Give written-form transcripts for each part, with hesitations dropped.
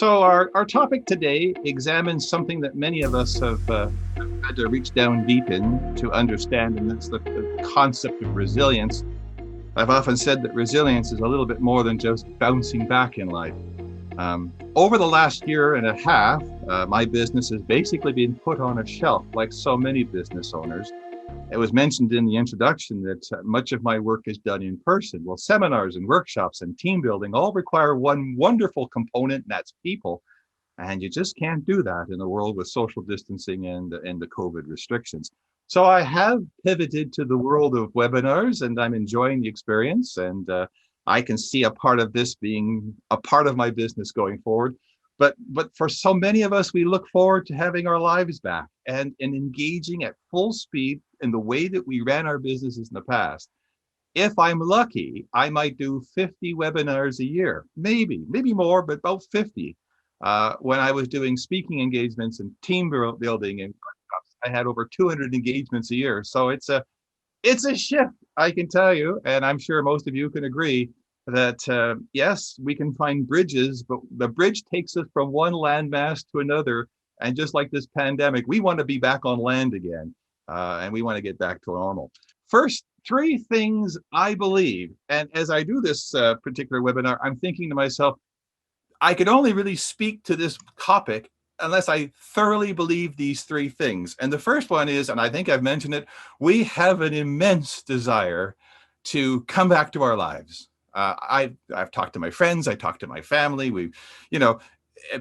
So our topic today examines something that many of us have had to reach down deep in to understand, and that's the concept of resilience. I've often said that resilience is a little bit more than just bouncing back in life. Over the last year and a half, my business has basically been put on a shelf like so many business owners. It was mentioned in the introduction that much of my work is done in person. Well, seminars and workshops and team building all require one wonderful component, and that's people. And you just can't do that in a world with social distancing and the COVID restrictions. So I have pivoted to the world of webinars, and I'm enjoying the experience. And I can see a part of this being a part of my business going forward. But for so many of us, we look forward to having our lives back and engaging at full speed in the way that we ran our businesses in the past. If I'm lucky, I might do 50 webinars a year, maybe more, but about 50. When I was doing speaking engagements and team building and workshops, I had over 200 engagements a year. So it's a shift, I can tell you, and I'm sure most of you can agree that yes, we can find bridges, but the bridge takes us from one landmass to another. And just like this pandemic, we want to be back on land again, and we want to get back to normal. First, three things I believe, and as I do this particular webinar, I'm thinking to myself, I could only really speak to this topic unless I thoroughly believe these three things. And the first one is, and I think I've mentioned it, we have an immense desire to come back to our lives. I've talked to my friends, I talked to my family.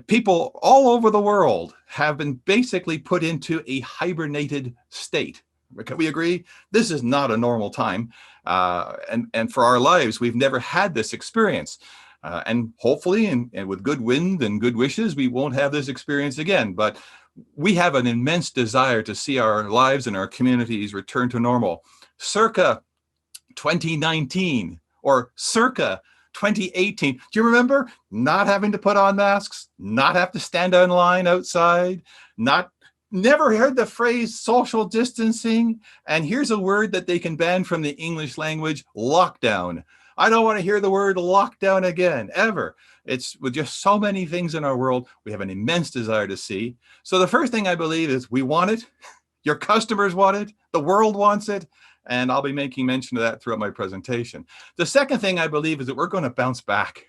People all over the world have been basically put into a hibernated state. Can we agree? This is not a normal time. And for our lives, we've never had this experience. And hopefully, and with good wind and good wishes, we won't have this experience again. But we have an immense desire to see our lives and our communities return to normal. Circa 2019 or circa 2018. Do you remember not having to put on masks, not have to stand in line outside, never heard the phrase social distancing? And here's a word that they can ban from the English language: lockdown. I don't want to hear the word lockdown again, ever. It's with just so many things in our world, we have an immense desire to see. So the first thing I believe is we want it, your customers want it, the world wants it, and I'll be making mention of that throughout my presentation. The second thing I believe is that we're going to bounce back.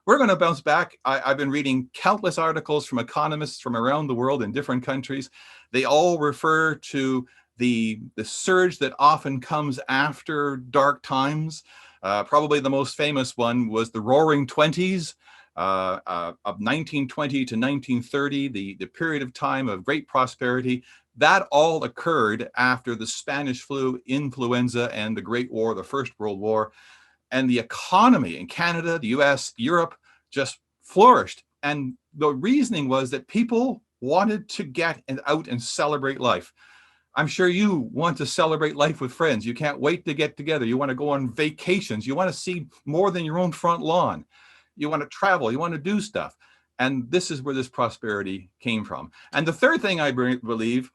We're going to bounce back. I've been reading countless articles from economists from around the world in different countries. They all refer to the surge that often comes after dark times. Probably the most famous one was the Roaring Twenties of 1920 to 1930, the period of time of great prosperity. That all occurred after the Spanish flu, influenza, and the Great War, the First World War. And the economy in Canada, the US, Europe just flourished. And the reasoning was that people wanted to get out and celebrate life. I'm sure you want to celebrate life with friends. You can't wait to get together. You want to go on vacations. You want to see more than your own front lawn. You want to travel. You want to do stuff. And this is where this prosperity came from. And the third thing I believe,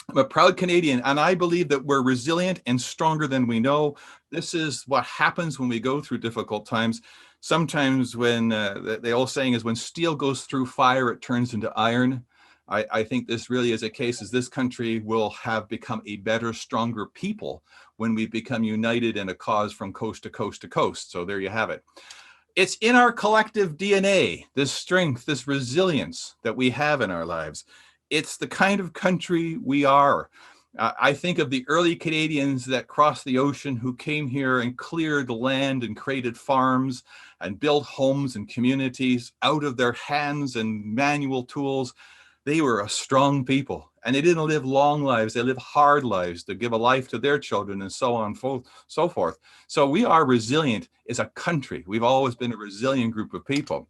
I'm a proud Canadian, and I believe that we're resilient and stronger than we know. This is what happens when we go through difficult times. Sometimes when the old saying is, when steel goes through fire, it turns into iron. I think this really is a case, as this country will have become a better, stronger people when we become united in a cause from coast to coast to coast. So there you have it. It's in our collective DNA, this strength, this resilience that we have in our lives. It's the kind of country we are. I think of the early Canadians that crossed the ocean, who came here and cleared the land and created farms and built homes and communities out of their hands and manual tools. They were a strong people, and they didn't live long lives. They lived hard lives to give a life to their children, and so on and so forth. So we are resilient as a country. We've always been a resilient group of people.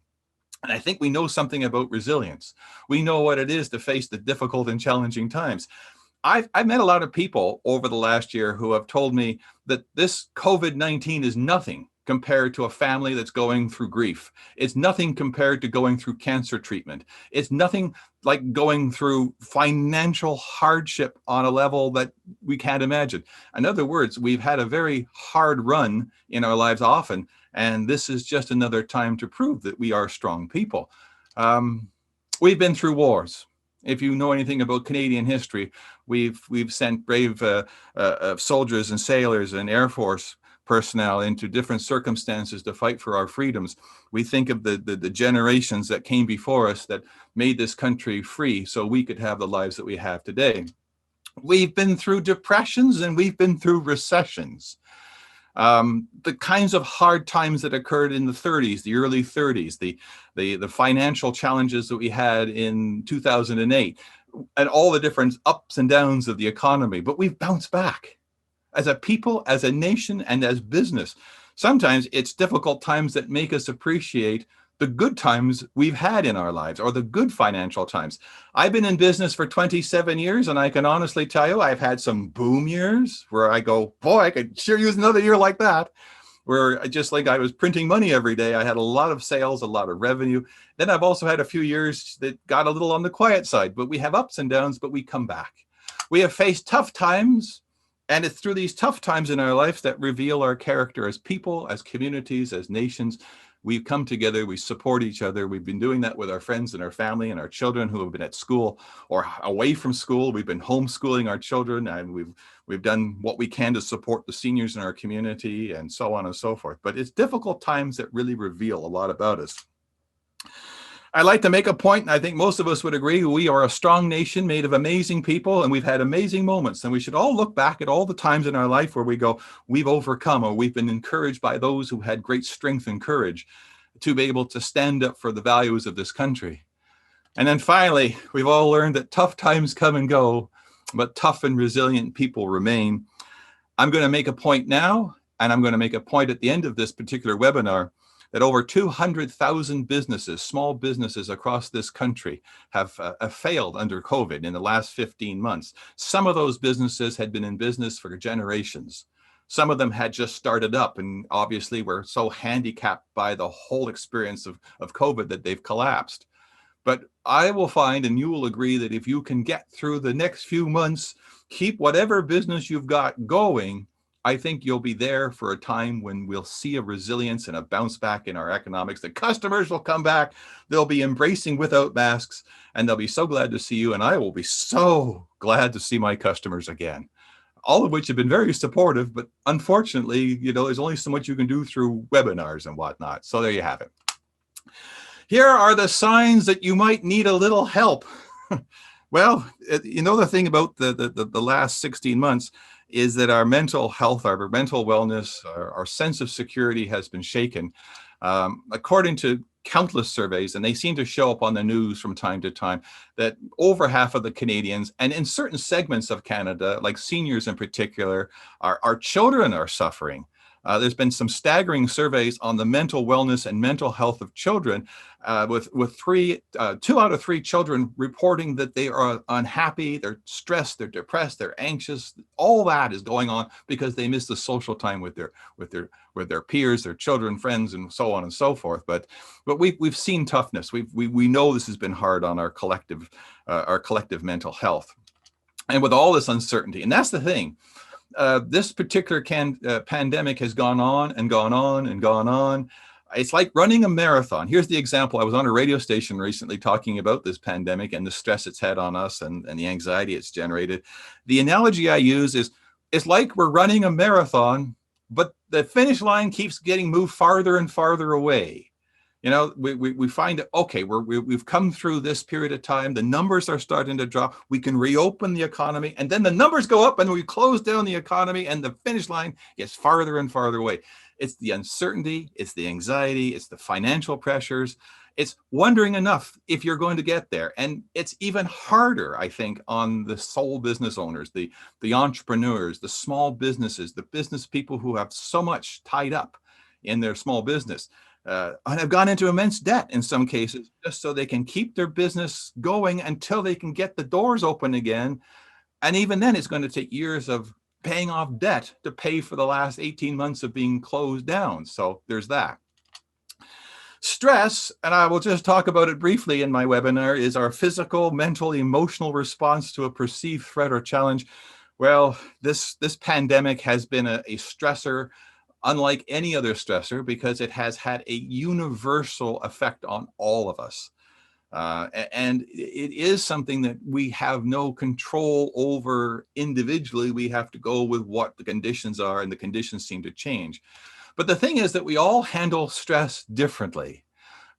And I think we know something about resilience. We know what it is to face the difficult and challenging times. I've met a lot of people over the last year who have told me that this COVID-19 is nothing compared to a family that's going through grief. It's nothing compared to going through cancer treatment. It's nothing like going through financial hardship on a level that we can't imagine. In other words, we've had a very hard run in our lives often, and this is just another time to prove that we are strong people. Um, we've been through wars. If you know anything about Canadian history, we've sent brave soldiers and sailors and Air Force personnel into different circumstances to fight for our freedoms. We think of the generations that came before us that made this country free so we could have the lives that we have today. We've been through depressions and we've been through recessions. The kinds of hard times that occurred in the 30s, the early 30s, the financial challenges that we had in 2008, and all the different ups and downs of the economy. But we've bounced back as a people, as a nation, and as business. Sometimes it's difficult times that make us appreciate the good times we've had in our lives, or the good financial times. I've been in business for 27 years, and I can honestly tell you I've had some boom years where I go, boy, I could sure use another year like that, where just like I was printing money every day. I had a lot of sales, a lot of revenue. Then I've also had a few years that got a little on the quiet side, but we have ups and downs, but we come back. We have faced tough times, and it's through these tough times in our lives that reveal our character as people, as communities, as nations. We've come together, we support each other. We've been doing that with our friends and our family and our children who have been at school or away from school. We've been homeschooling our children, and we've done what we can to support the seniors in our community, and so on and so forth. But it's difficult times that really reveal a lot about us. I like to make a point, and I think most of us would agree, we are a strong nation made of amazing people, and we've had amazing moments. And we should all look back at all the times in our life where we go, we've overcome, or we've been encouraged by those who had great strength and courage to be able to stand up for the values of this country. And then finally, we've all learned that tough times come and go, but tough and resilient people remain. I'm going to make a point now, and I'm going to make a point at the end of this particular webinar, that over 200,000 businesses, small businesses across this country have failed under COVID in the last 15 months. Some of those businesses had been in business for generations. Some of them had just started up and obviously were so handicapped by the whole experience of COVID that they've collapsed. But I will find, and you will agree, that if you can get through the next few months, keep whatever business you've got going, I think you'll be there for a time when we'll see a resilience and a bounce back in our economics. The customers will come back. They'll be embracing without masks, and they'll be so glad to see you. And I will be so glad to see my customers again, all of which have been very supportive. But unfortunately, there's only so much you can do through webinars and whatnot. So there you have it. Here are the signs that you might need a little help. Well, the thing about the last 16 months is that our mental health, our mental wellness, our sense of security has been shaken. According to countless surveys, and they seem to show up on the news from time to time, that over half of the Canadians, and in certain segments of Canada, like seniors in particular, our children are suffering. There's been some staggering surveys on the mental wellness and mental health of children, with 2 out of 3 children reporting that they are unhappy, they're stressed, they're depressed, they're anxious. All that is going on because they miss the social time with their peers, their children, friends, and so on and so forth. But we've seen toughness. We know this has been hard on our collective mental health, and with all this uncertainty. And that's the thing. This particular pandemic has gone on and gone on and gone on. It's like running a marathon. Here's the example. I was on a radio station recently talking about this pandemic and the stress it's had on us and the anxiety it's generated. The analogy I use is, it's like we're running a marathon, but the finish line keeps getting moved farther and farther away. We find that, okay, we've come through this period of time. The numbers are starting to drop. We can reopen the economy, and then the numbers go up and we close down the economy, and the finish line gets farther and farther away. It's the uncertainty, it's the anxiety, it's the financial pressures. It's wondering enough if you're going to get there. And it's even harder, I think, on the sole business owners, the entrepreneurs, the small businesses, the business people who have so much tied up in their small business. And have gone into immense debt in some cases just so they can keep their business going until they can get the doors open again. And even then, it's going to take years of paying off debt to pay for the last 18 months of being closed down. So there's that. Stress, and I will just talk about it briefly in my webinar, is our physical, mental, emotional response to a perceived threat or challenge. Well, this pandemic has been a stressor unlike any other stressor, because it has had a universal effect on all of us. And it is something that we have no control over individually. We have to go with what the conditions are, and the conditions seem to change. But the thing is that we all handle stress differently.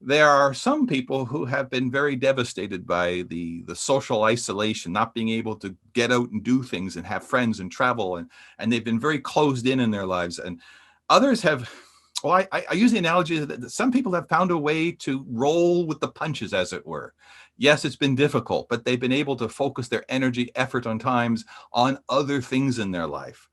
There are some people who have been very devastated by the social isolation, not being able to get out and do things and have friends and travel, and they've been very closed in their lives. And others have, well, I use the analogy that some people have found a way to roll with the punches, as it were. Yes, it's been difficult, but they've been able to focus their energy, effort on times on other things in their life.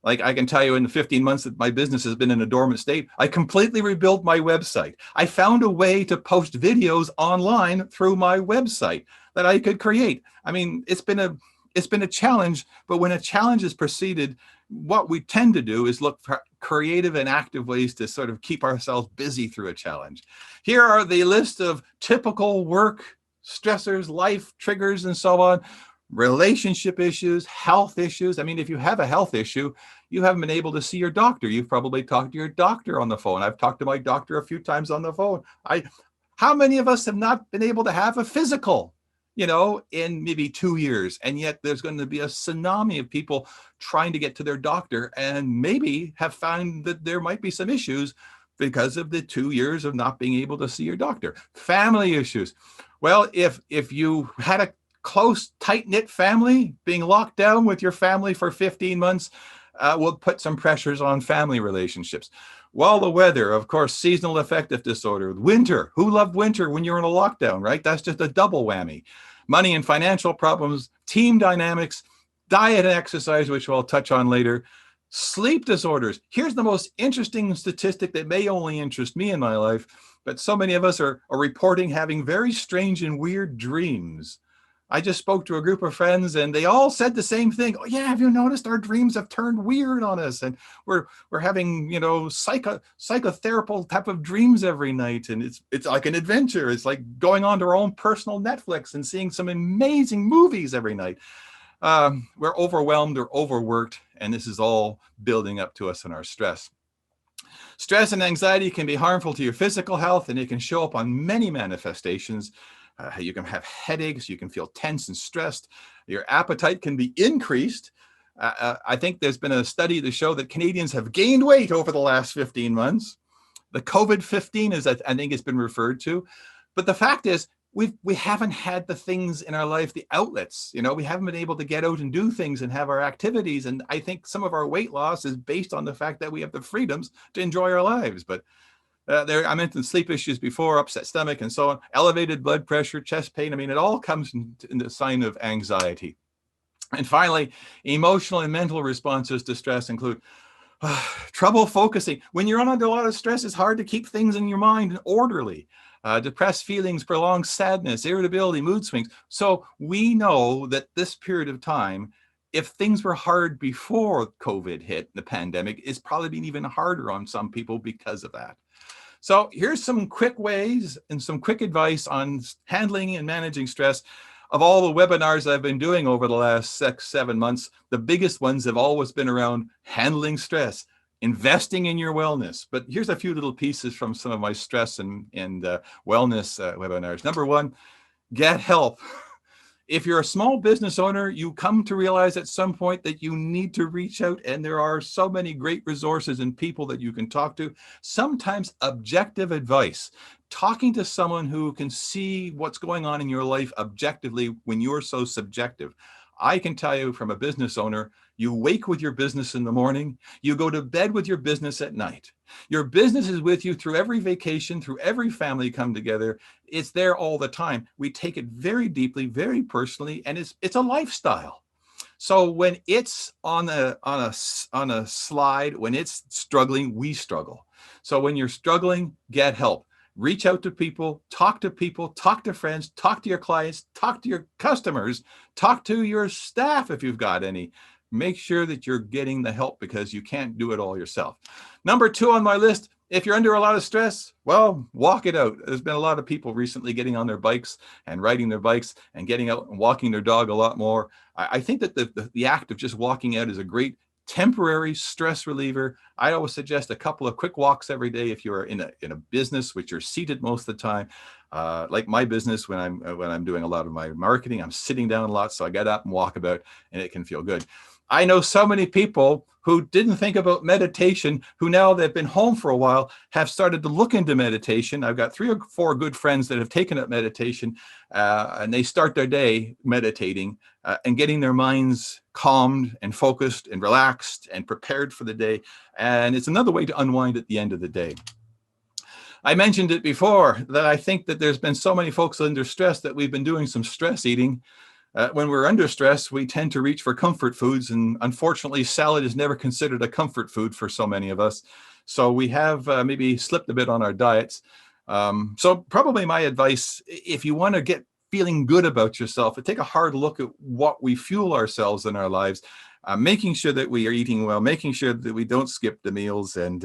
Like I can tell you, in the 15 months that my business has been in a dormant state, I completely rebuilt my website. I found a way to post videos online through my website that I could create. I mean, it's been a challenge, but when a challenge is preceded, what we tend to do is look for creative and active ways to sort of keep ourselves busy through a challenge. Here are the list of typical work stressors, life triggers, and so on. Relationship issues, health issues. I mean, if you have a health issue, you haven't been able to see your doctor. You've probably talked to your doctor on the phone. I've talked to my doctor a few times on the phone. How many of us have not been able to have a physical, in maybe 2 years? And yet there's going to be a tsunami of people trying to get to their doctor and maybe have found that there might be some issues because of the 2 years of not being able to see your doctor. Family issues. Well, if you had a close, tight-knit family, being locked down with your family for 15 months will put some pressures on family relationships. Well, the weather, of course, seasonal affective disorder, winter. Who loved winter when you're in a lockdown, right? That's just a double whammy. Money and financial problems, team dynamics, diet and exercise, which I'll touch on later. Sleep disorders. Here's the most interesting statistic that may only interest me in my life, but so many of us are reporting having very strange and weird dreams. I just spoke to a group of friends and they all said the same thing. Oh yeah, have you noticed our dreams have turned weird on us? And we're having, psychotherapeutic type of dreams every night. And it's like an adventure. It's like going on to our own personal Netflix and seeing some amazing movies every night. We're overwhelmed or overworked, and this is all building up to us in our stress. Stress and anxiety can be harmful to your physical health, and it can show up on many manifestations. You can have headaches, you can feel tense and stressed. Your appetite can be increased. I think there's been a study to show that Canadians have gained weight over the last 15 months. The COVID-15 is, I think it's been referred to. But the fact is, we haven't had the things in our life, the outlets. We haven't been able to get out and do things and have our activities. And I think some of our weight loss is based on the fact that we have the freedoms to enjoy our lives. But I mentioned sleep issues before, upset stomach and so on, elevated blood pressure, chest pain. I mean, it all comes in the sign of anxiety. And finally, emotional and mental responses to stress include trouble focusing. When you're under a lot of stress, it's hard to keep things in your mind orderly. Depressed feelings, prolonged sadness, irritability, mood swings. So we know that this period of time, if things were hard before COVID hit, the pandemic, it's probably been even harder on some people because of that. So here's some quick ways and some quick advice on handling and managing stress. Of all the webinars I've been doing over the last 6-7 months, the biggest ones have always been around handling stress, investing in your wellness. But here's a few little pieces from some of my stress and wellness webinars. Number one, get help. If you're a small business owner, you come to realize at some point that you need to reach out, and there are so many great resources and people that you can talk to. Sometimes objective advice, talking to someone who can see what's going on in your life objectively when you're so subjective. I can tell you from a business owner, you wake with your business in the morning, you go to bed with your business at night. Your business is with you through every vacation, through every family come together. It's there all the time. We take it very deeply, very personally, and it's a lifestyle. So when it's on a slide, when it's struggling, we struggle. So when you're struggling, get help. Reach out to people, talk to friends, talk to your clients, talk to your customers, talk to your staff if you've got any. Make sure that you're getting the help because you can't do it all yourself. Number 2 on my list, if you're under a lot of stress, well, walk it out. There's been a lot of people recently getting on their bikes and riding their bikes and getting out and walking their dog a lot more. I think that the act of just walking out is a great temporary stress reliever. I always suggest a couple of quick walks every day if you're in a business which you're seated most of the time. Like my business, when I'm doing a lot of my marketing, I'm sitting down a lot, so I get up and walk about, and it can feel good. I know so many people who didn't think about meditation, who now they've been home for a while, have started to look into meditation. I've got 3 or 4 good friends that have taken up meditation, and they start their day meditating and getting their minds calmed and focused and relaxed and prepared for the day. And it's another way to unwind at the end of the day. I mentioned it before that I think that there's been so many folks under stress that we've been doing some stress eating. When we're under stress, we tend to reach for comfort foods. And unfortunately, salad is never considered a comfort food for so many of us. So we have maybe slipped a bit on our diets. So probably my advice, if you want to get feeling good about yourself, take a hard look at what we fuel ourselves in our lives, making sure that we are eating well, making sure that we don't skip the meals, and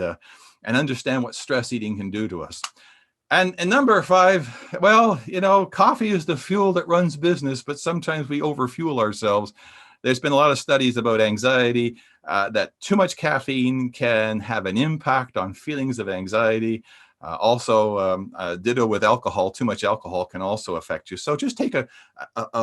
understand what stress eating can do to us. And number 5, well, coffee is the fuel that runs business, but sometimes we overfuel ourselves. There's been a lot of studies about anxiety, that too much caffeine can have an impact on feelings of anxiety. Also, ditto with alcohol. Too much alcohol can also affect you. So just take a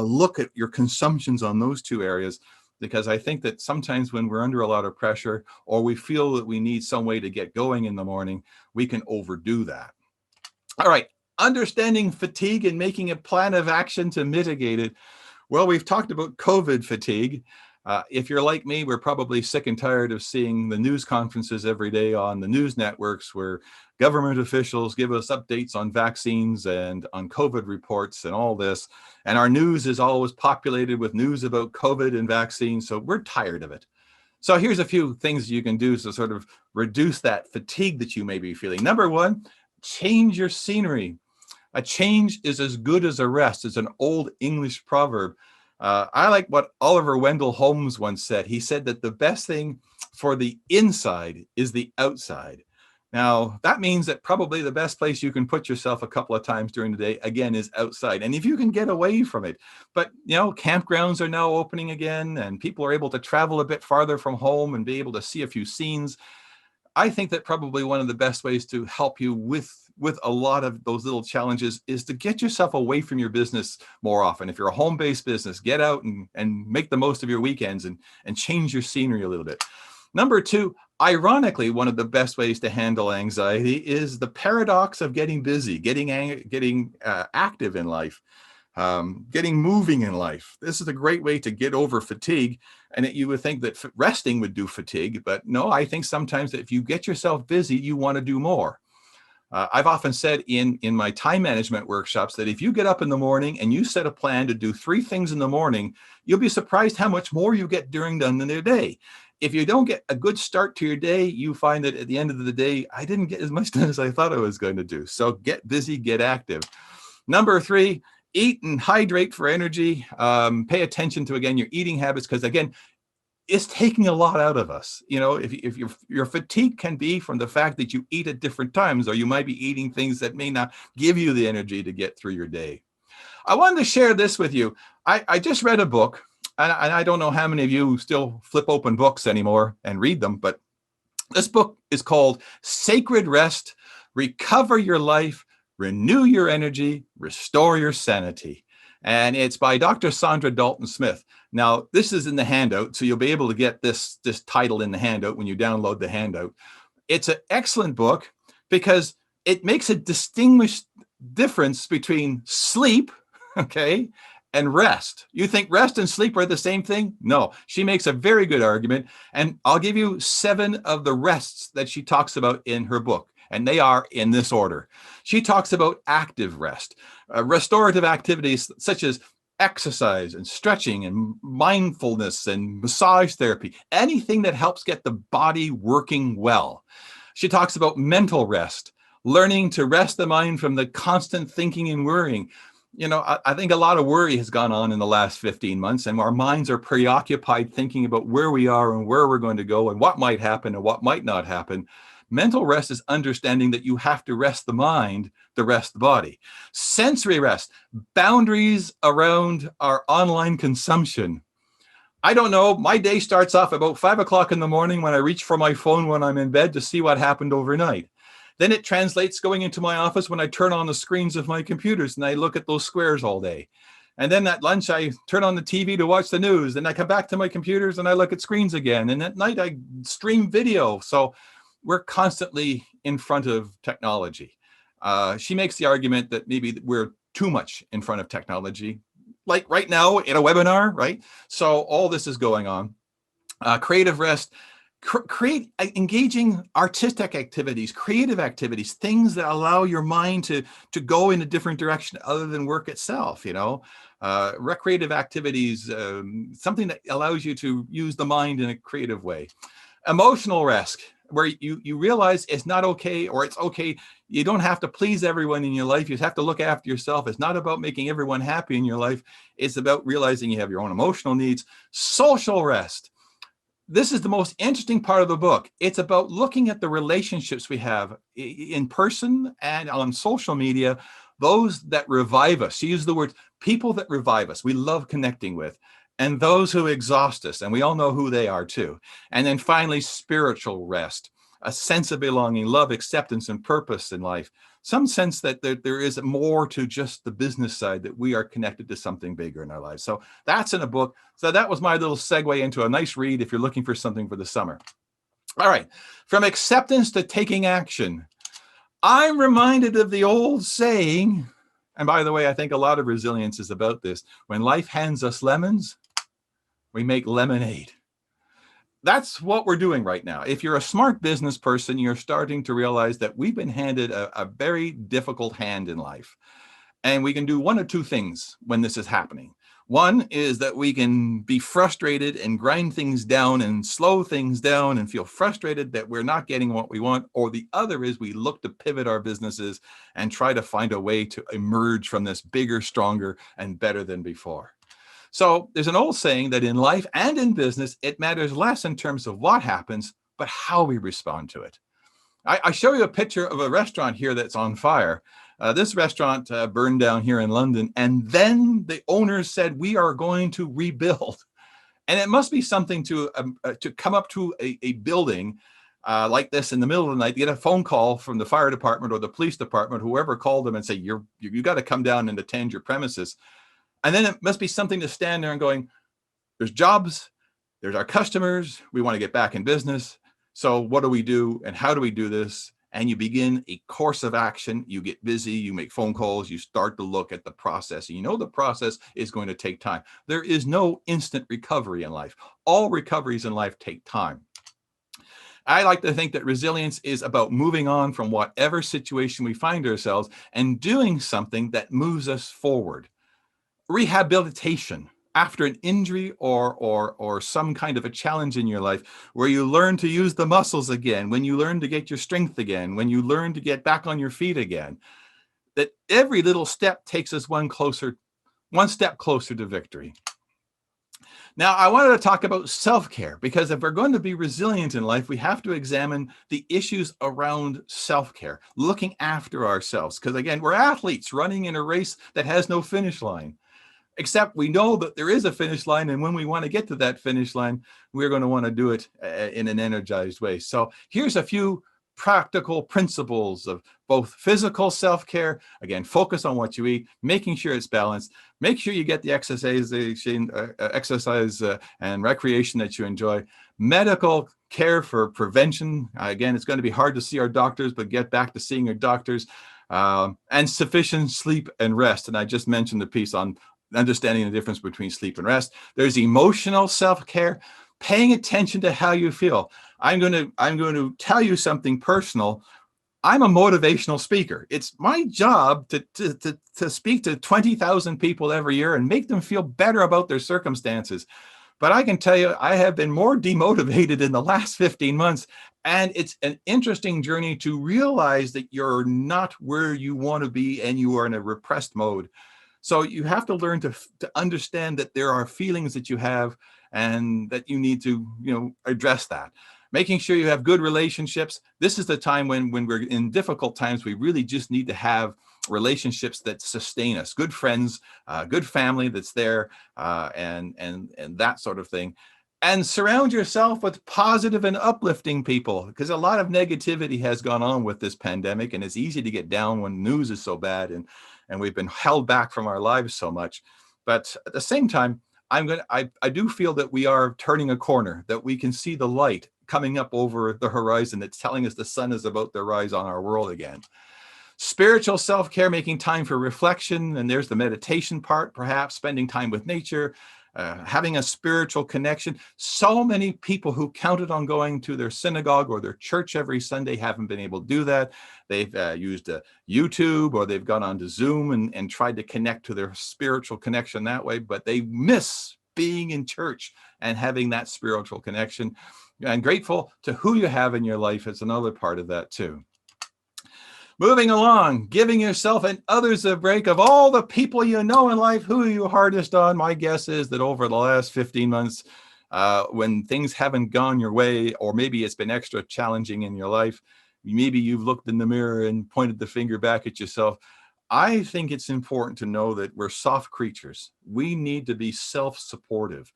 look at your consumptions on those 2 areas, because I think that sometimes when we're under a lot of pressure, or we feel that we need some way to get going in the morning, we can overdo that. All right, understanding fatigue and making a plan of action to mitigate it. Well, we've talked about COVID fatigue. If you're like me, we're probably sick and tired of seeing the news conferences every day on the news networks where government officials give us updates on vaccines and on COVID reports and all this. And our news is always populated with news about COVID and vaccines, so we're tired of it. So here's a few things you can do to sort of reduce that fatigue that you may be feeling. Number 1, change your scenery. A change is as good as a rest. It's an old English proverb. I like what Oliver Wendell Holmes once said. He said that the best thing for the inside is the outside. Now, that means that probably the best place you can put yourself a couple of times during the day, again, is outside. And if you can get away from it, but, campgrounds are now opening again, and people are able to travel a bit farther from home and be able to see a few scenes. I think that probably one of the best ways to help you with a lot of those little challenges is to get yourself away from your business more often. If you're a home-based business, get out and make the most of your weekends and change your scenery a little bit. Number 2, ironically, one of the best ways to handle anxiety is the paradox of getting busy, getting active in life, getting moving in life. This is a great way to get over fatigue. And you would think that resting would do fatigue, but no, I think sometimes that if you get yourself busy, you want to do more. I've often said in my time management workshops that if you get up in the morning and you set a plan to do 3 things in the morning, you'll be surprised how much more you get done in the day. If you don't get a good start to your day, you find that at the end of the day, I didn't get as much done as I thought I was going to do. So get busy, get active. Number 3, eat and hydrate for energy. Pay attention to, again, your eating habits, because again, it's taking a lot out of us. If your fatigue can be from the fact that you eat at different times, or you might be eating things that may not give you the energy to get through your day. I wanted to share this with you. I just read a book, and I don't know how many of you still flip open books anymore and read them, but this book is called Sacred Rest: Recover Your Life, Renew Your Energy, Restore Your Sanity. And it's by Dr. Sandra Dalton Smith. Now, this is in the handout, so you'll be able to get this title in the handout when you download the handout. It's an excellent book because it makes a distinguished difference between sleep, okay, and rest. You think rest and sleep are the same thing? No, she makes a very good argument. And I'll give you 7 of the rests that she talks about in her book. And they are in this order. She talks about active rest, restorative activities such as exercise and stretching and mindfulness and massage therapy, anything that helps get the body working well. She talks about mental rest, learning to rest the mind from the constant thinking and worrying. I think a lot of worry has gone on in the last 15 months, and our minds are preoccupied thinking about where we are and where we're going to go and what might happen and what might not happen. Mental rest is understanding that you have to rest the mind to rest the body. Sensory rest, boundaries around our online consumption. I don't know. My day starts off about 5 o'clock in the morning when I reach for my phone when I'm in bed to see what happened overnight. Then it translates going into my office when I turn on the screens of my computers and I look at those squares all day. And then at lunch, I turn on the TV to watch the news. Then I come back to my computers and I look at screens again. And at night, I stream video. So we're constantly in front of technology. She makes the argument that maybe we're too much in front of technology, like right now in a webinar, right? So all this is going on. Creative rest, create engaging artistic activities, creative activities, things that allow your mind to go in a different direction other than work itself, recreative activities, something that allows you to use the mind in a creative way. Emotional rest, where you realize it's not okay, or it's okay. You don't have to please everyone in your life. You have to look after yourself. It's not about making everyone happy in your life. It's about realizing you have your own emotional needs. Social rest. This is the most interesting part of the book. It's about looking at the relationships we have in person and on social media, those that revive us. She used the word people that revive us, we love connecting with, and those who exhaust us. And we all know who they are too. And then finally, spiritual rest, a sense of belonging, love, acceptance, and purpose in life. Some sense that there is more to just the business side, that we are connected to something bigger in our lives. So that's in a book. So that was my little segue into a nice read if you're looking for something for the summer. All right, from acceptance to taking action. I'm reminded of the old saying, and by the way, I think a lot of resilience is about this. When life hands us lemons, we make lemonade. That's what we're doing right now. If you're a smart business person, you're starting to realize that we've been handed a very difficult hand in life. And we can do one of two things when this is happening. One is that we can be frustrated and grind things down and slow things down and feel frustrated that we're not getting what we want. Or the other is we look to pivot our businesses and try to find a way to emerge from this bigger, stronger, and better than before. So there's an old saying that in life and in business, it matters less in terms of what happens, but how we respond to it. I show you a picture of a restaurant here that's on fire. This restaurant burned down here in London, and then the owners said, we are going to rebuild. And it must be something to come up to a building like this in the middle of the night, get a phone call from the fire department or the police department, whoever called them, and say, you got to come down and attend your premises. And then it must be something to stand there and going, there's jobs, there's our customers, we want to get back in business. So what do we do and how do we do this? And you begin a course of action. You get busy, you make phone calls, you start to look at the process. And you know the process is going to take time. There is no instant recovery in life. All recoveries in life take time. I like to think that resilience is about moving on from whatever situation we find ourselves and doing something that moves us forward. Rehabilitation after an injury or some kind of a challenge in your life, where you learn to use the muscles again, when you learn to get your strength again, when you learn to get back on your feet again, that every little step takes us one step closer to victory. Now, I wanted to talk about self-care, because if we're going to be resilient in life, we have to examine the issues around self-care, looking after ourselves. Because again, we're athletes running in a race that has no finish line. Except we know that there is a finish line, and when we want to get to that finish line, we're going to want to do it in an energized way. So here's a few practical principles of both physical self-care. Again, focus on what you eat, making sure it's balanced, make sure you get the exercise and recreation that you enjoy. Medical care for prevention. Again, it's going to be hard to see our doctors, but get back to seeing your doctors. And sufficient sleep and rest. And I just mentioned the piece on understanding the difference between sleep and rest. There's emotional self-care, paying attention to how you feel. I'm going to tell you something personal. I'm a motivational speaker. It's my job to speak to 20,000 people every year and make them feel better about their circumstances. But I can tell you, I have been more demotivated in the last 15 months. And it's an interesting journey to realize that you're not where you want to be and you are in a repressed mode. So you have to learn to understand that there are feelings that you have and that you need to, address that. Making sure you have good relationships. This is the time when we're in difficult times, we really just need to have relationships that sustain us, good friends, good family that's there, and that sort of thing. And surround yourself with positive and uplifting people, because a lot of negativity has gone on with this pandemic, and it's easy to get down when news is so bad, and we've been held back from our lives so much. But at the same time, I do feel that we are turning a corner, that we can see the light coming up over the horizon that's telling us the sun is about to rise on our world again. Spiritual self-care, making time for reflection, and there's the meditation part, perhaps spending time with nature, having a spiritual connection. So many people who counted on going to their synagogue or their church every Sunday haven't been able to do that. They've used YouTube, or they've gone onto Zoom and tried to connect to their spiritual connection that way, but they miss being in church and having that spiritual connection. And grateful to who you have in your life is another part of that too. Moving along, giving yourself and others a break. Of all the people you know in life, who are you hardest on? My guess is that over the last 15 months, when things haven't gone your way, or maybe it's been extra challenging in your life, maybe you've looked in the mirror and pointed the finger back at yourself. I think it's important to know that we're soft creatures. We need to be self-supportive.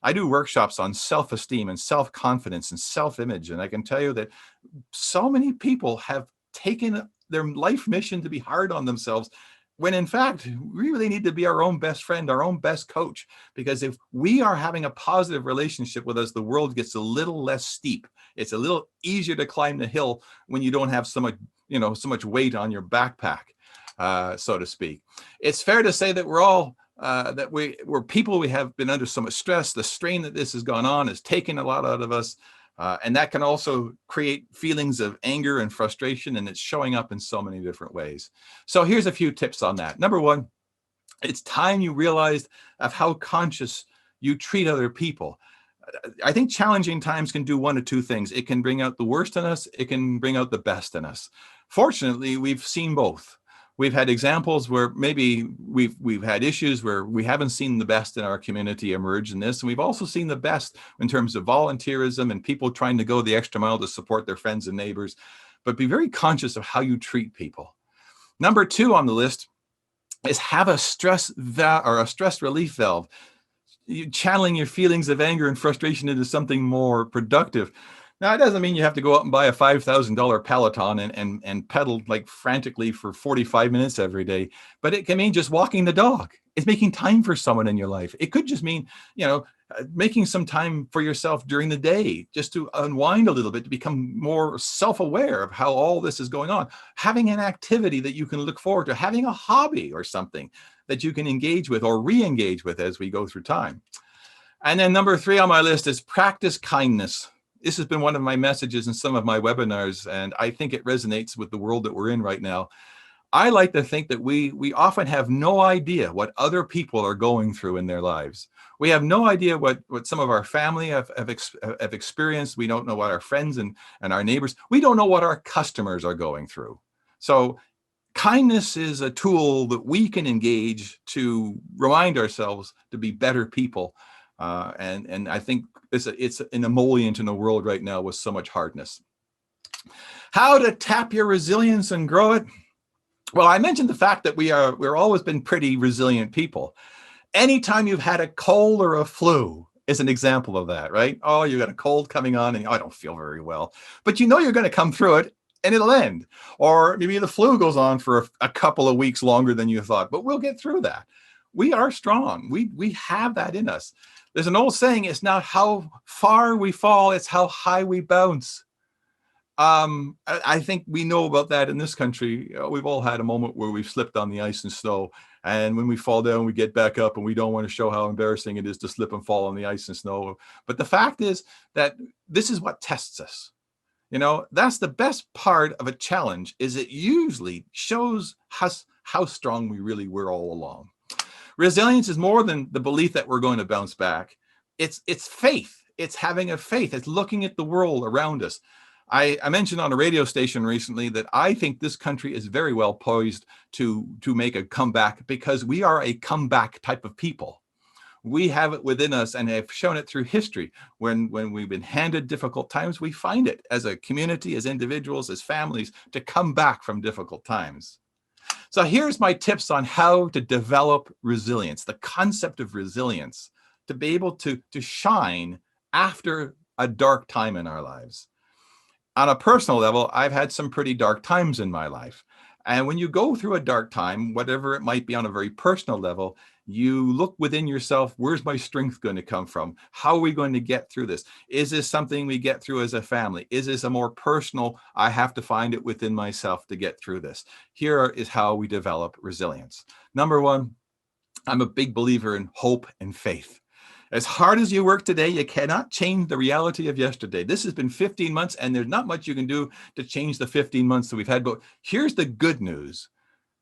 I do workshops on self-esteem and self-confidence and self-image, and I can tell you that so many people have taken their life mission to be hard on themselves, when in fact, we really need to be our own best friend, our own best coach. Because if we are having a positive relationship with us, the world gets a little less steep. It's a little easier to climb the hill when you don't have so much weight on your backpack, so to speak. It's fair to say that we're all we're people. We have been under so much stress. The strain that this has gone on has taken a lot out of us. And that can also create feelings of anger and frustration, and it's showing up in so many different ways. So here's a few tips on that. Number one, it's time you realized of how conscious you treat other people. I think challenging times can do one of two things. It can bring out the worst in us. It can bring out the best in us. Fortunately, we've seen both. We've had examples where maybe we've had issues where we haven't seen the best in our community emerge in this. And we've also seen the best in terms of volunteerism and people trying to go the extra mile to support their friends and neighbors. But be very conscious of how you treat people. Number two on the list is have a stress relief valve. Channeling your feelings of anger and frustration into something more productive. Now, it doesn't mean you have to go out and buy a $5,000 Peloton and pedal like frantically for 45 minutes every day, but it can mean just walking the dog. It's making time for someone in your life. It could just mean, making some time for yourself during the day, just to unwind a little bit, to become more self-aware of how all this is going on. Having an activity that you can look forward to, having a hobby or something that you can engage with or re-engage with as we go through time. And then number three on my list is practice kindness. This has been one of my messages in some of my webinars, and I think it resonates with the world that we're in right now. I like to think that we often have no idea what other people are going through in their lives. We have no idea what some of our family have experienced. We don't know what our friends and our neighbors, we don't know what our customers are going through. So kindness is a tool that we can engage to remind ourselves to be better people. And I think it's an emollient in a world right now with so much hardness. How to tap your resilience and grow it? Well, I mentioned the fact that we're always been pretty resilient people. Anytime you've had a cold or a flu is an example of that, right? Oh, you got a cold coming on and I don't feel very well, but you're going to come through it and it'll end. Or maybe the flu goes on for a couple of weeks longer than you thought, but we'll get through that. We are strong. We have that in us. There's an old saying, it's not how far we fall, it's how high we bounce. I think we know about that in this country. We've all had a moment where we've slipped on the ice and snow. And when we fall down, we get back up and we don't want to show how embarrassing it is to slip and fall on the ice and snow. But the fact is that this is what tests us. That's the best part of a challenge, is it usually shows us how strong we really were all along. Resilience is more than the belief that we're going to bounce back. It's faith. It's having a faith. It's looking at the world around us. I mentioned on a radio station recently that I think this country is very well poised to make a comeback, because we are a comeback type of people. We have it within us and have shown it through history. When we've been handed difficult times, we find it as a community, as individuals, as families, to come back from difficult times. So here's my tips on how to develop resilience, the concept of resilience, to be able to shine after a dark time in our lives. On a personal level, I've had some pretty dark times in my life. And when you go through a dark time, whatever it might be on a very personal level, you look within yourself, where's my strength going to come from? How are we going to get through this? Is this something we get through as a family? Is this a more personal, I have to find it within myself to get through this? Here is how we develop resilience. Number one, I'm a big believer in hope and faith. As hard as you work today, you cannot change the reality of yesterday. This has been 15 months, and there's not much you can do to change the 15 months that we've had. But here's the good news.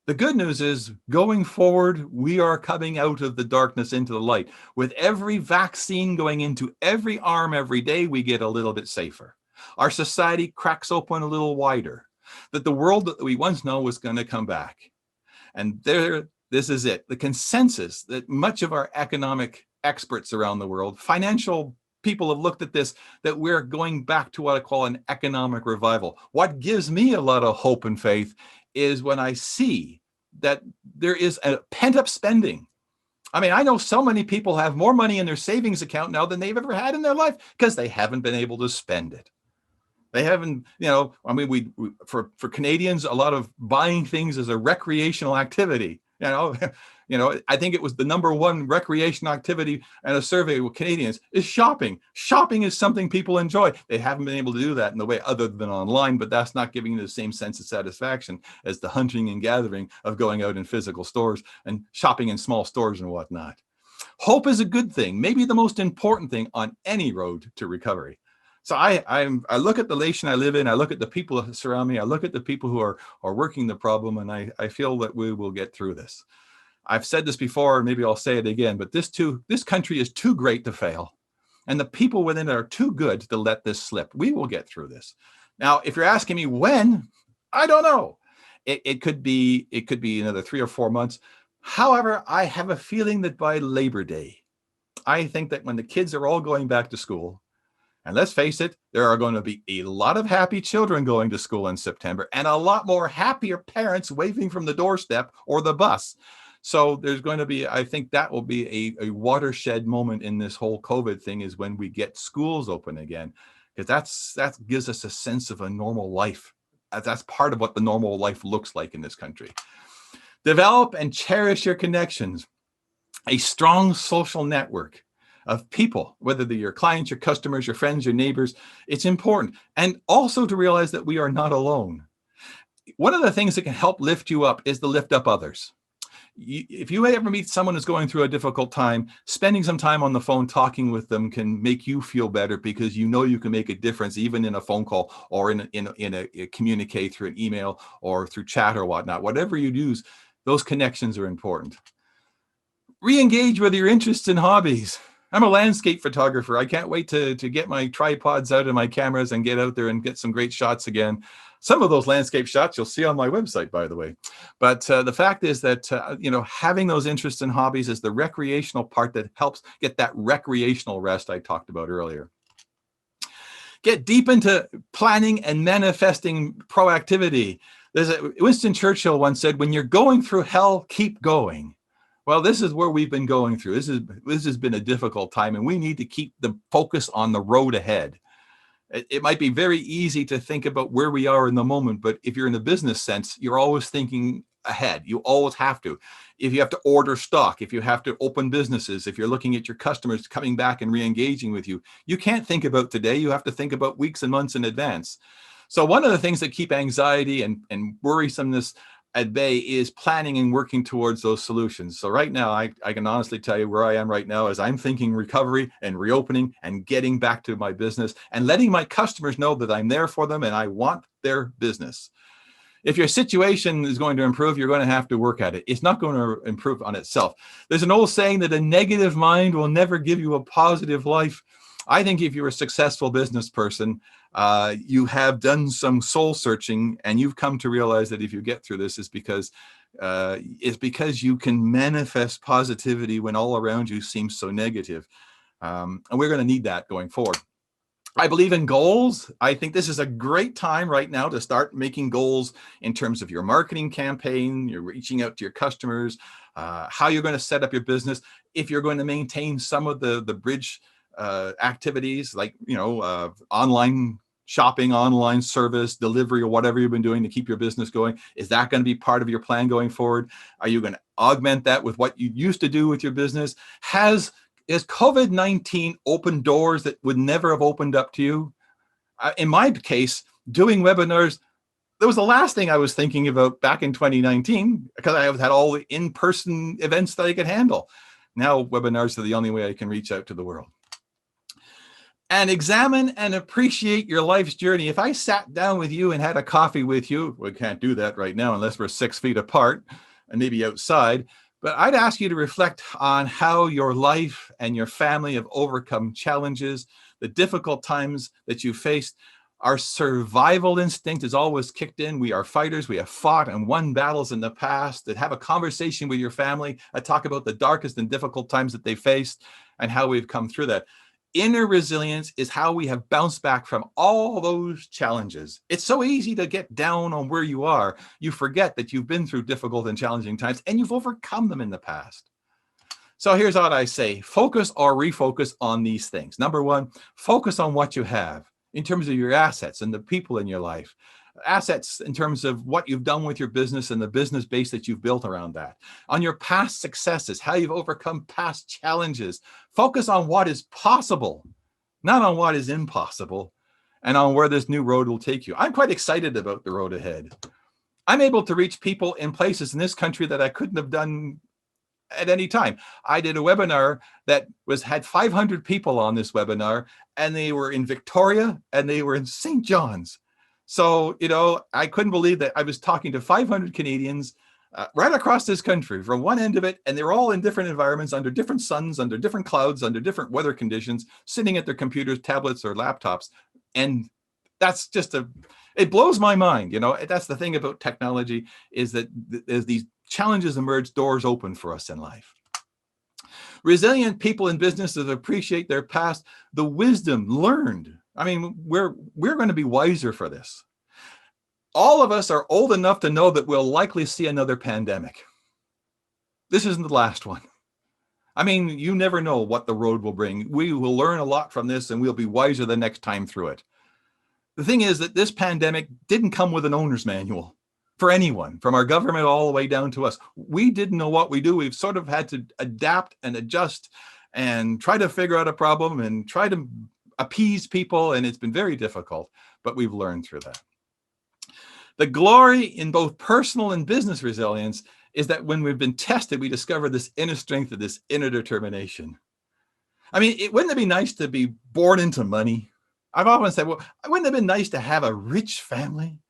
The good news is going forward, we are coming out of the darkness into the light. With every vaccine going into every arm every day, we get a little bit safer. Our society cracks open a little wider. That the world that we once know was going to come back. And this is it. The consensus that much of our economic experts around the world, financial people have looked at this, that we're going back to what I call an economic revival. What gives me a lot of hope and faith is when I see that there is a pent-up spending. I mean, I know so many people have more money in their savings account now than they've ever had in their life because they haven't been able to spend it. They haven't, I mean, we for Canadians, a lot of buying things is a recreational activity. I think it was the number one recreational activity in a survey with Canadians is shopping. Shopping is something people enjoy. They haven't been able to do that in the way other than online, but that's not giving you the same sense of satisfaction as the hunting and gathering of going out in physical stores and shopping in small stores and whatnot. Hope is a good thing, maybe the most important thing on any road to recovery. So I look at the nation I live in, I look at the people that surround me, I look at the people who are working the problem, and I feel that we will get through this. I've said this before, maybe I'll say it again, but this country is too great to fail. And the people within it are too good to let this slip. We will get through this. Now, if you're asking me when, I don't know. It could be another 3 or 4 months. However, I have a feeling that by Labor Day, I think that when the kids are all going back to school, and let's face it, there are going to be a lot of happy children going to school in September and a lot more happier parents waving from the doorstep or the bus. So there's going to be, I think that will be a watershed moment in this whole COVID thing, is when we get schools open again, because that gives us a sense of a normal life. That's part of what the normal life looks like in this country. Develop and cherish your connections. A strong social network of people, whether they're your clients, your customers, your friends, your neighbors, it's important. And also to realize that we are not alone. One of the things that can help lift you up is to lift up others. If you ever meet someone who's going through a difficult time, spending some time on the phone talking with them can make you feel better, because you know you can make a difference even in a phone call or in a communicate through an email or through chat or whatnot. Whatever you use, those connections are important. Re-engage with your interests and hobbies. I'm a landscape photographer. I can't wait to get my tripods out and my cameras and get out there and get some great shots again. Some of those landscape shots you'll see on my website, by the way. But the fact is that, having those interests and hobbies is the recreational part that helps get that recreational rest I talked about earlier. Get deep into planning and manifesting proactivity. Winston Churchill once said, when you're going through hell, keep going. Well, this is where we've been going through. This has been a difficult time, and we need to keep the focus on the road ahead. It might be very easy to think about where we are in the moment, but if you're in a business sense, you're always thinking ahead. You always have to. If you have to order stock, if you have to open businesses, if you're looking at your customers coming back and re-engaging with you, you can't think about today. You have to think about weeks and months in advance. So one of the things that keep anxiety and worrisomeness at bay is planning and working towards those solutions. So right now, I can honestly tell you where I am right now is I'm thinking recovery and reopening and getting back to my business and letting my customers know that I'm there for them and I want their business. If your situation is going to improve, you're going to have to work at it. It's not going to improve on itself. There's an old saying that a negative mind will never give you a positive life. I think if you're a successful business person, you have done some soul searching, and you've come to realize that if you get through this, it's because you can manifest positivity when all around you seems so negative. And we're going to need that going forward. I believe in goals. I think this is a great time right now to start making goals in terms of your marketing campaign, you're reaching out to your customers, how you're going to set up your business, if you're going to maintain some of the bridge activities like, online shopping, online service, delivery, or whatever you've been doing to keep your business going. Is that going to be part of your plan going forward? Are you going to augment that with what you used to do with your business? Is COVID-19 opened doors that would never have opened up to you? In my case, doing webinars, that was the last thing I was thinking about back in 2019 because I had all the in-person events that I could handle. Now webinars are the only way I can reach out to the world. And examine and appreciate your life's journey. If I sat down with you and had a coffee with you, we can't do that right now unless we're 6 feet apart and maybe outside, but I'd ask you to reflect on how your life and your family have overcome challenges, the difficult times that you faced. Our survival instinct is always kicked in. We are fighters. We have fought and won battles in the past. That have a conversation with your family. I talk about the darkest and difficult times that they faced and how we've come through that. Inner resilience is how we have bounced back from all those challenges. It's so easy to get down on where you are. You forget that you've been through difficult and challenging times and you've overcome them in the past. So here's what I say: focus or refocus on these things. Number one, focus on what you have in terms of your assets and the people in your life. Assets in terms of what you've done with your business and the business base that you've built around that. On your past successes, how you've overcome past challenges. Focus on what is possible, not on what is impossible, and on where this new road will take you. I'm quite excited about the road ahead. I'm able to reach people in places in this country that I couldn't have done at any time. I did a webinar that had 500 people on this webinar, and they were in Victoria and they were in St. John's. So, I couldn't believe that I was talking to 500 Canadians right across this country from one end of it, and they're all in different environments, under different suns, under different clouds, under different weather conditions, sitting at their computers, tablets, or laptops. And that's it blows my mind. That's the thing about technology, is that as these challenges emerge, doors open for us in life. Resilient people in businesses appreciate their past, the wisdom learned. I mean, we're going to be wiser for this. All of us are old enough to know that we'll likely see another pandemic. This isn't the last one. I mean, you never know what the road will bring. We will learn a lot from this, and we'll be wiser the next time through it. The thing is that this pandemic didn't come with an owner's manual for anyone, from our government all the way down to us. We didn't know what we do. We've sort of had to adapt and adjust and try to figure out a problem and try to appease people, and it's been very difficult, but we've learned through that. The glory in both personal and business resilience is that when we've been tested, we discover this inner strength and this inner determination. I mean, wouldn't it be nice to be born into money? I've often said, well, wouldn't it have been nice to have a rich family?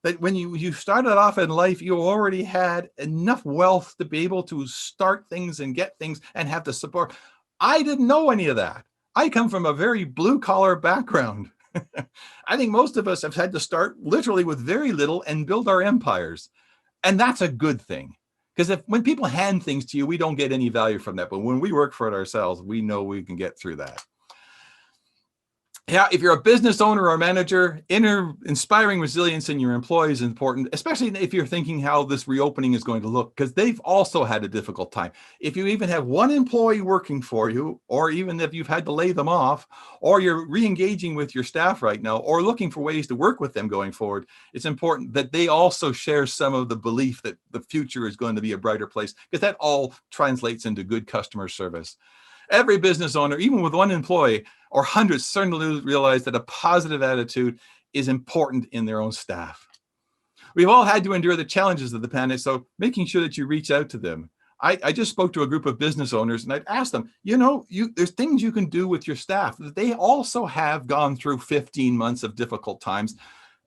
That when you started off in life, you already had enough wealth to be able to start things and get things and have the support. I didn't know any of that. I come from a very blue-collar background. I think most of us have had to start literally with very little and build our empires. And that's a good thing. Because when people hand things to you, we don't get any value from that. But when we work for it ourselves, we know we can get through that. Yeah, if you're a business owner or manager, inspiring resilience in your employees is important, especially if you're thinking how this reopening is going to look, because they've also had a difficult time. If you even have one employee working for you, or even if you've had to lay them off, or you're re-engaging with your staff right now, or looking for ways to work with them going forward, it's important that they also share some of the belief that the future is going to be a brighter place, because that all translates into good customer service. Every business owner, even with one employee or hundreds, certainly realize that a positive attitude is important in their own staff. We've all had to endure the challenges of the pandemic, so making sure that you reach out to them. I just spoke to a group of business owners, and I'd asked them, there's things you can do with your staff. They also have gone through 15 months of difficult times,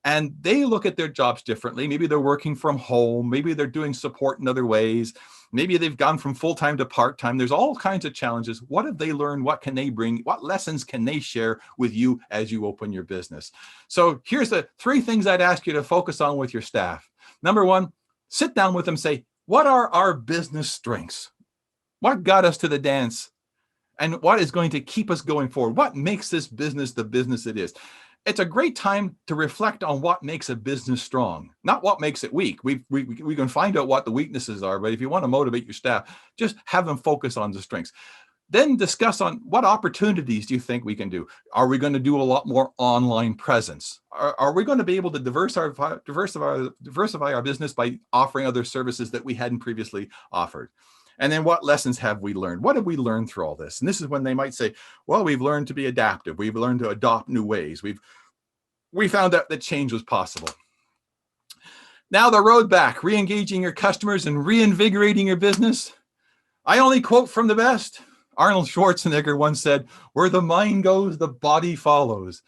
and they look at their jobs differently. Maybe they're working from home. Maybe they're doing support in other ways. Maybe they've gone from full-time to part-time. There's all kinds of challenges. What have they learned? What can they bring? What lessons can they share with you as you open your business? So here's the 3 things I'd ask you to focus on with your staff. Number 1, sit down with them, say, what are our business strengths? What got us to the dance? and what is going to keep us going forward. What makes this business the business it is? It's a great time to reflect on what makes a business strong, not what makes it weak. We can find out what the weaknesses are, but if you want to motivate your staff, just have them focus on the strengths. Then discuss on what opportunities do you think we can do? Are we going to do a lot more online presence? Are we going to be able to diversify our business by offering other services that we hadn't previously offered? And then what lessons have we learned? What have we learned through all this? And this is when they might say, well, we've learned to be adaptive. We've learned to adopt new ways. We found out that change was possible. Now the road back, re-engaging your customers and reinvigorating your business. I only quote from the best. Arnold Schwarzenegger once said, where the mind goes, the body follows.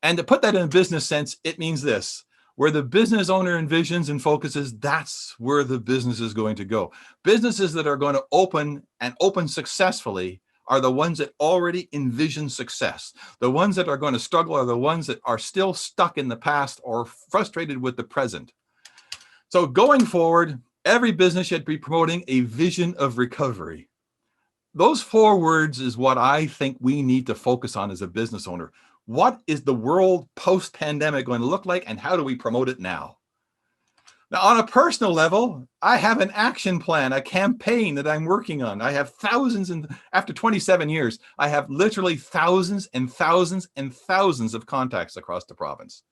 And to put that in a business sense, it means this. Where the business owner envisions and focuses, that's where the business is going to go. Businesses that are going to open and open successfully are the ones that already envision success. The ones that are going to struggle are the ones that are still stuck in the past or frustrated with the present. So going forward, every business should be promoting a vision of recovery. Those 4 words is what I think we need to focus on as a business owner. What is the world post-pandemic going to look like, and how do we promote it now? Now, on a personal level, I have an action plan, a campaign that I'm working on. I have thousands, and after 27 years, I have literally thousands and thousands and thousands of contacts across the province.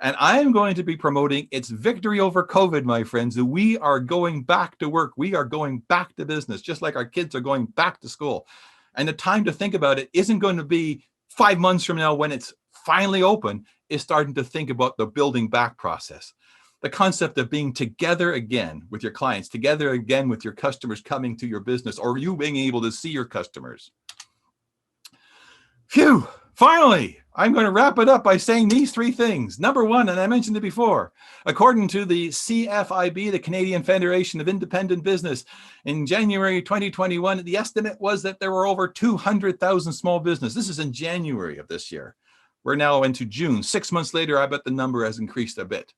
And I am going to be promoting its victory over COVID, my friends. We are going back to work. We are going back to business, just like our kids are going back to school. And the time to think about it isn't going to be 5 months from now when it's finally open, is starting to think about the building back process. The concept of being together again with your clients, together again with your customers coming to your business, or you being able to see your customers. Phew, finally, I'm going to wrap it up by saying these 3 things. Number 1, and I mentioned it before, according to the CFIB, the Canadian Federation of Independent Business, in January 2021, the estimate was that there were over 200,000 small businesses. This is in January of this year. We're now into June. 6 months later, I bet the number has increased a bit.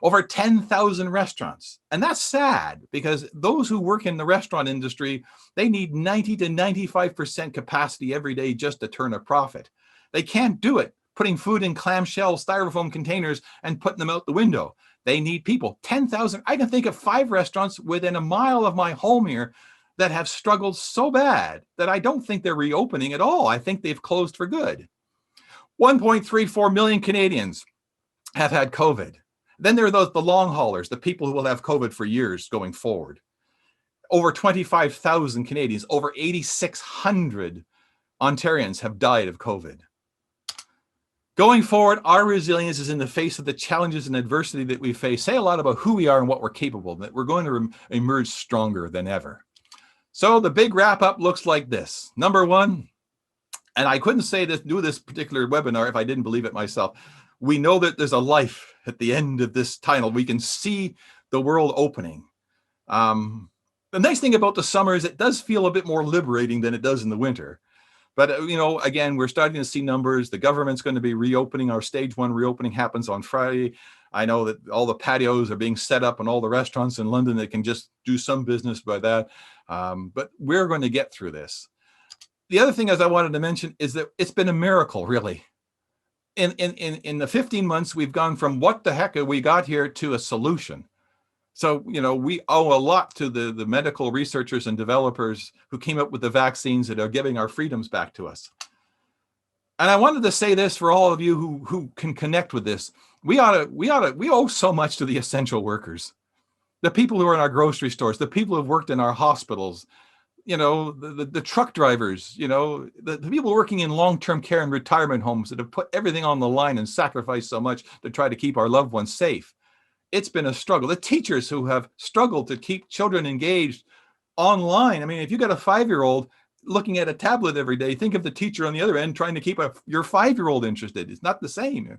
Over 10,000 restaurants. And that's sad, because those who work in the restaurant industry, they need 90 to 95% capacity every day just to turn a profit. They can't do it putting food in clamshell styrofoam containers and putting them out the window. They need people. 10,000. I can think of 5 restaurants within a mile of my home here that have struggled so bad that I don't think they're reopening at all. I think they've closed for good. 1.34 million Canadians have had COVID. Then there are the long haulers, the people who will have COVID for years going forward. Over 25,000 Canadians, over 8,600 Ontarians have died of COVID. Going forward, our resilience is in the face of the challenges and adversity that we face. Say a lot about who we are and what we're capable of, that we're going to emerge stronger than ever. So the big wrap up looks like this. Number 1, and I couldn't say this, do this particular webinar if I didn't believe it myself. We know that there's a life at the end of this tunnel. We can see the world opening. The nice thing about the summer is it does feel a bit more liberating than it does in the winter. But, again, we're starting to see numbers. The government's going to be reopening. Our stage 1 reopening happens on Friday. I know that all the patios are being set up and all the restaurants in London that can just do some business by that. But we're going to get through this. The other thing, as I wanted to mention, is that it's been a miracle, really. In the 15 months, we've gone from what the heck we got here to a solution. So, we owe a lot to the medical researchers and developers who came up with the vaccines that are giving our freedoms back to us. And I wanted to say this for all of you who can connect with this. We owe so much to the essential workers, the people who are in our grocery stores, the people who have worked in our hospitals, the truck drivers, the people working in long-term care and retirement homes that have put everything on the line and sacrificed so much to try to keep our loved ones safe. It's been a struggle. The teachers who have struggled to keep children engaged online. I mean, if you got a 5-year-old looking at a tablet every day, think of the teacher on the other end trying to keep your 5-year-old interested. It's not the same.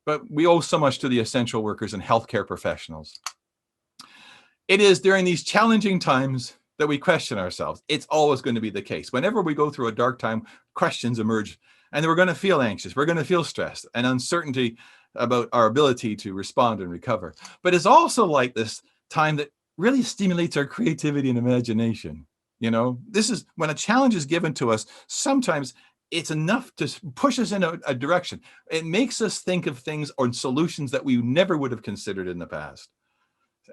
But we owe so much to the essential workers and healthcare professionals. It is during these challenging times that we question ourselves. It's always going to be the case. Whenever we go through a dark time, questions emerge, and we're going to feel anxious. We're going to feel stressed and uncertainty about our ability to respond and recover. But it's also like this time that really stimulates our creativity and imagination. This is when a challenge is given to us. Sometimes it's enough to push us in a direction. It makes us think of things or solutions that we never would have considered in the past.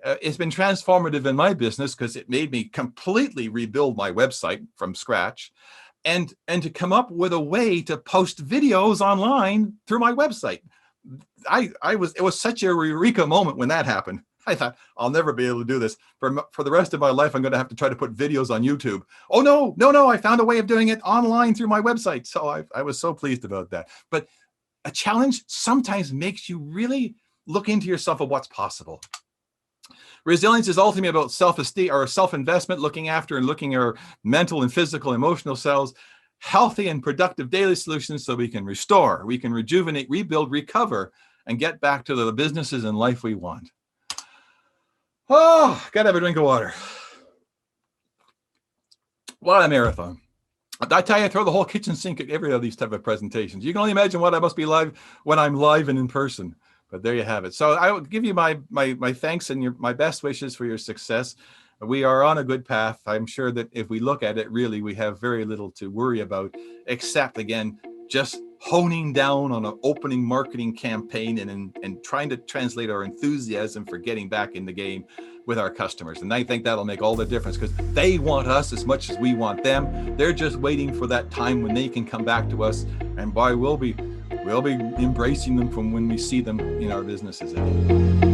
It's been transformative in my business because it made me completely rebuild my website from scratch, and to come up with a way to post videos online through my website. It was such a eureka moment when that happened. I thought, I'll never be able to do this. For the rest of my life, I'm going to have to try to put videos on YouTube. Oh, no, I found a way of doing it online through my website. So I was so pleased about that. But a challenge sometimes makes you really look into yourself of what's possible. Resilience is ultimately about self-esteem or self-investment, looking after and looking at our mental and physical, emotional selves, healthy and productive daily solutions so we can restore, we can rejuvenate, rebuild, recover, and get back to the businesses and life we want. Oh, gotta have a drink of water. What a marathon. I tell you, I throw the whole kitchen sink at every of these type of presentations. You can only imagine what I must be live when I'm live and in person. But there you have it. So I will give you my thanks and my best wishes for your success. We are on a good path. I'm sure that if we look at it, really, we have very little to worry about, except, again, just honing down on an opening marketing campaign and trying to translate our enthusiasm for getting back in the game with our customers. And I think that'll make all the difference because they want us as much as we want them. They're just waiting for that time when they can come back to us. And boy, we'll be embracing them from when we see them in our businesses again.